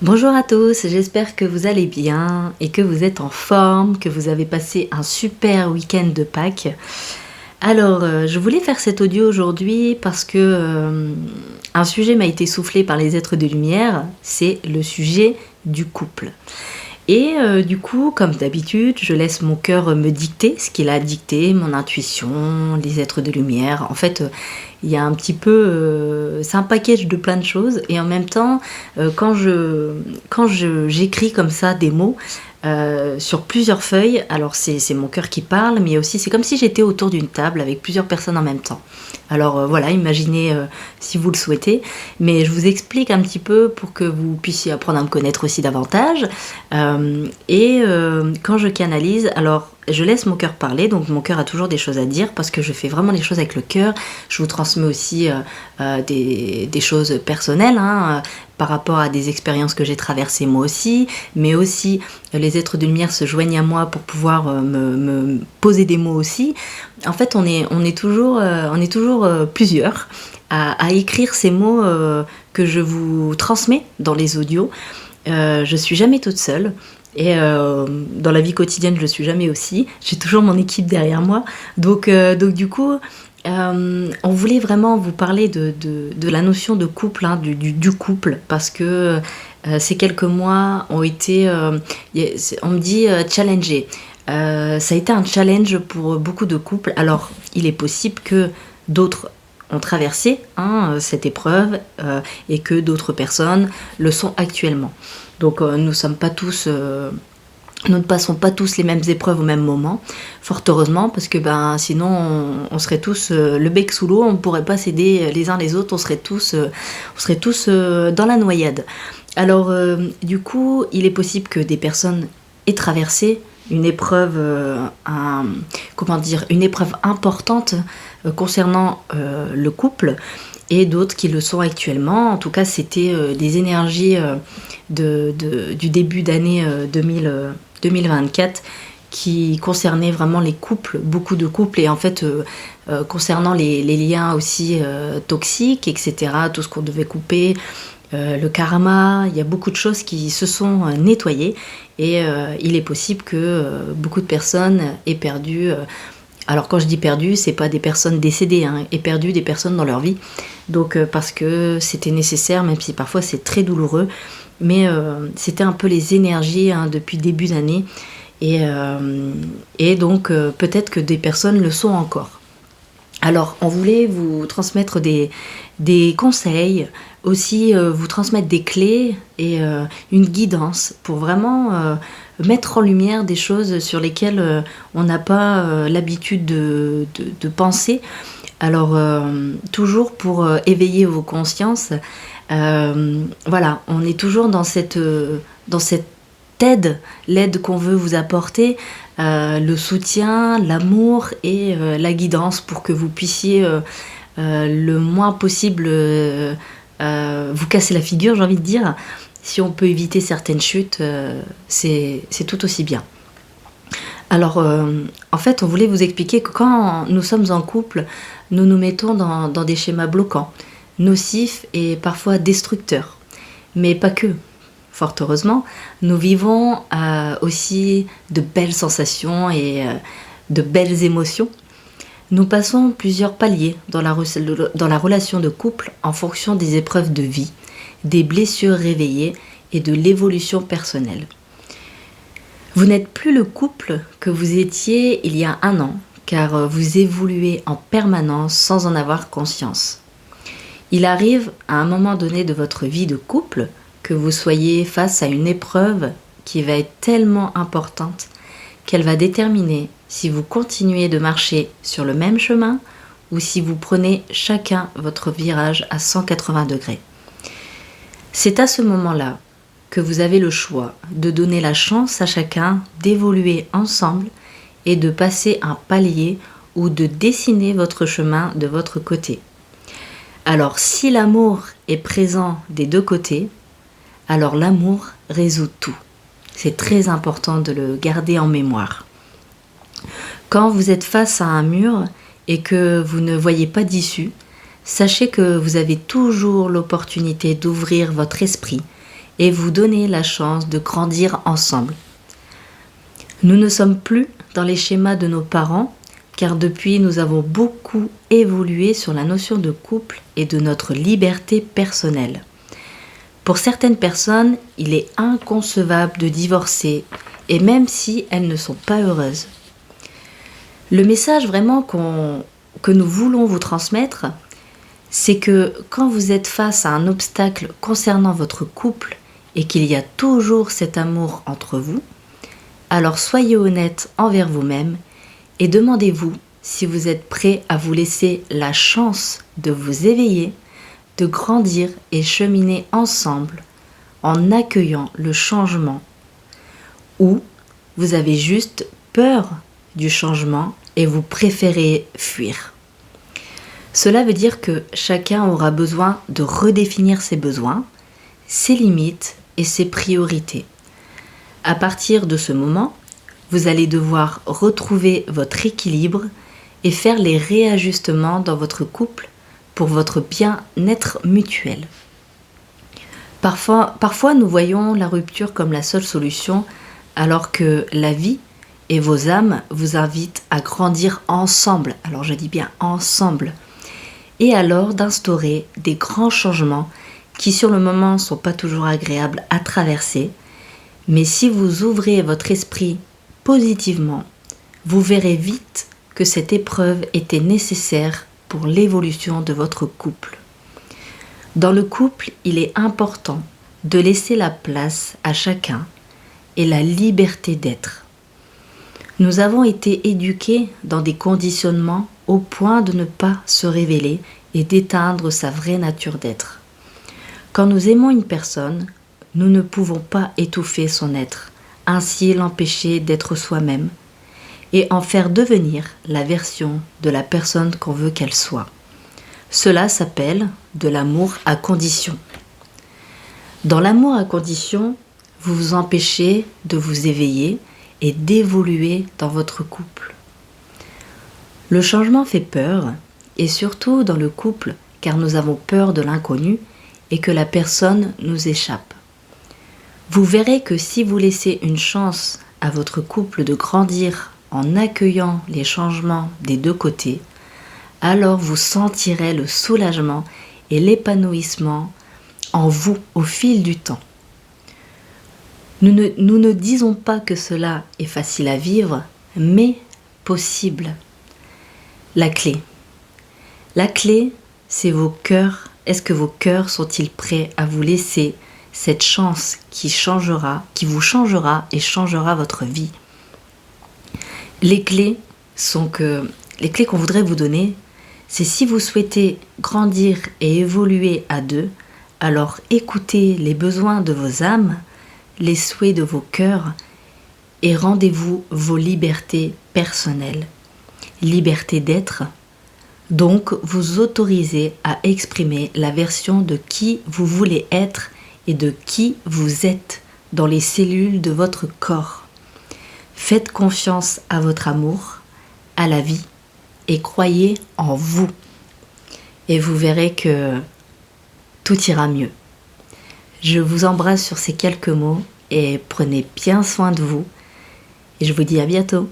Bonjour à tous, j'espère que vous allez bien et que vous êtes en forme, que vous avez passé un super week-end de Pâques. Alors, je voulais faire cet audio aujourd'hui parce que un sujet m'a été soufflé par les êtres de lumière, c'est le sujet du couple. Et du coup, comme d'habitude, je laisse mon cœur me dicter ce qu'il a dicté, mon intuition, les êtres de lumière. En fait, il y a un petit peu, c'est un package de plein de choses. Et en même temps, j'écris comme ça des mots sur plusieurs feuilles, alors c'est mon cœur qui parle, mais aussi c'est comme si j'étais autour d'une table avec plusieurs personnes en même temps. Alors voilà, imaginez si vous le souhaitez, mais je vous explique un petit peu pour que vous puissiez apprendre à me connaître aussi davantage. Quand je canalise, alors je laisse mon cœur parler, donc mon cœur a toujours des choses à dire parce que je fais vraiment les choses avec le cœur. Je vous transmets aussi des choses personnelles, par rapport à des expériences que j'ai traversées moi aussi, mais aussi les êtres de lumière se joignent à moi pour pouvoir me poser des mots aussi. En fait, on est toujours plusieurs à écrire ces mots que je vous transmets dans les audios. Je suis jamais toute seule. Et dans la vie quotidienne, je suis jamais aussi. J'ai toujours mon équipe derrière moi. Donc du coup, on voulait vraiment vous parler de la notion de couple, du couple, parce que ces quelques mois ont été, on me dit, challengés. Ça a été un challenge pour beaucoup de couples. Alors, il est possible que d'autres ont traversé cette épreuve et que d'autres personnes le sont actuellement. Donc nous ne passons pas tous les mêmes épreuves au même moment, fort heureusement, parce que sinon on serait tous le bec sous l'eau, on ne pourrait pas s'aider les uns les autres, on serait tous dans la noyade. Alors du coup, il est possible que des personnes aient traversé une épreuve, une épreuve importante concernant le couple, et d'autres qui le sont actuellement. En tout cas, c'était des énergies du début d'année 2024 qui concernaient vraiment les couples, beaucoup de couples, et en fait concernant les liens aussi toxiques, etc., tout ce qu'on devait couper, le karma, il y a beaucoup de choses qui se sont nettoyées, et il est possible que beaucoup de personnes aient perdu... alors quand je dis perdu, c'est pas des personnes décédées, aient perdu des personnes dans leur vie. Donc parce que c'était nécessaire, même si parfois c'est très douloureux. Mais c'était un peu les énergies depuis le début d'année. Et donc peut-être que des personnes le sont encore. Alors on voulait vous transmettre des conseils, aussi vous transmettre des clés et une guidance pour vraiment mettre en lumière des choses sur lesquelles on n'a pas l'habitude de penser. Alors toujours pour éveiller vos consciences, voilà, on est toujours dans cette aide, l'aide qu'on veut vous apporter, le soutien, l'amour et la guidance pour que vous puissiez le moins possible vous casser la figure, j'ai envie de dire. Si on peut éviter certaines chutes, c'est tout aussi bien. Alors, en fait, on voulait vous expliquer que quand nous sommes en couple, nous nous mettons dans des schémas bloquants, nocifs et parfois destructeurs. Mais pas que. Fort heureusement, nous vivons aussi de belles sensations et de belles émotions. Nous passons plusieurs paliers dans la relation de couple en fonction des épreuves de vie, des blessures réveillées et de l'évolution personnelle. Vous n'êtes plus le couple que vous étiez il y a 1 an, car vous évoluez en permanence sans en avoir conscience. Il arrive à un moment donné de votre vie de couple que vous soyez face à une épreuve qui va être tellement importante qu'elle va déterminer si vous continuez de marcher sur le même chemin ou si vous prenez chacun votre virage à 180 degrés. C'est à ce moment-là que vous avez le choix de donner la chance à chacun d'évoluer ensemble et de passer un palier ou de dessiner votre chemin de votre côté. Alors si l'amour est présent des deux côtés, alors l'amour résout tout. C'est très important de le garder en mémoire. Quand vous êtes face à un mur et que vous ne voyez pas d'issue, sachez que vous avez toujours l'opportunité d'ouvrir votre esprit et vous donner la chance de grandir ensemble. Nous ne sommes plus dans les schémas de nos parents, car depuis nous avons beaucoup évolué sur la notion de couple et de notre liberté personnelle. Pour certaines personnes, il est inconcevable de divorcer, et même si elles ne sont pas heureuses. Le message vraiment que nous voulons vous transmettre, c'est que quand vous êtes face à un obstacle concernant votre couple et qu'il y a toujours cet amour entre vous, alors soyez honnête envers vous-même et demandez-vous si vous êtes prêt à vous laisser la chance de vous éveiller, de grandir et cheminer ensemble en accueillant le changement, ou vous avez juste peur du changement et vous préférez fuir. Cela veut dire que chacun aura besoin de redéfinir ses besoins, ses limites et ses priorités. À partir de ce moment, vous allez devoir retrouver votre équilibre et faire les réajustements dans votre couple pour votre bien-être mutuel. Parfois, nous voyons la rupture comme la seule solution, alors que la vie et vos âmes vous invitent à grandir ensemble. Alors je dis bien ensemble. Et alors d'instaurer des grands changements qui sur le moment ne sont pas toujours agréables à traverser. Mais si vous ouvrez votre esprit positivement, vous verrez vite que cette épreuve était nécessaire pour l'évolution de votre couple. Dans le couple, il est important de laisser la place à chacun et la liberté d'être. Nous avons été éduqués dans des conditionnements au point de ne pas se révéler et d'éteindre sa vraie nature d'être. Quand nous aimons une personne, nous ne pouvons pas étouffer son être, ainsi l'empêcher d'être soi-même et en faire devenir la version de la personne qu'on veut qu'elle soit. Cela s'appelle de l'amour à condition. Dans l'amour à condition, vous vous empêchez de vous éveiller et d'évoluer dans votre couple. Le changement fait peur, et surtout dans le couple, car nous avons peur de l'inconnu et que la personne nous échappe. Vous verrez que si vous laissez une chance à votre couple de grandir en accueillant les changements des deux côtés, alors vous sentirez le soulagement et l'épanouissement en vous au fil du temps. Nous ne disons pas que cela est facile à vivre, mais possible. La clé, c'est vos cœurs. Est-ce que vos cœurs sont-ils prêts à vous laisser cette chance qui vous changera et changera votre vie? Les clés qu'on voudrait vous donner, c'est si vous souhaitez grandir et évoluer à deux, alors écoutez les besoins de vos âmes, les souhaits de vos cœurs et rendez-vous vos libertés personnelles. Liberté d'être, donc vous autorisez à exprimer la version de qui vous voulez être et de qui vous êtes dans les cellules de votre corps. Faites confiance à votre amour, à la vie et croyez en vous. Et vous verrez que tout ira mieux. Je vous embrasse sur ces quelques mots et prenez bien soin de vous. Et je vous dis à bientôt.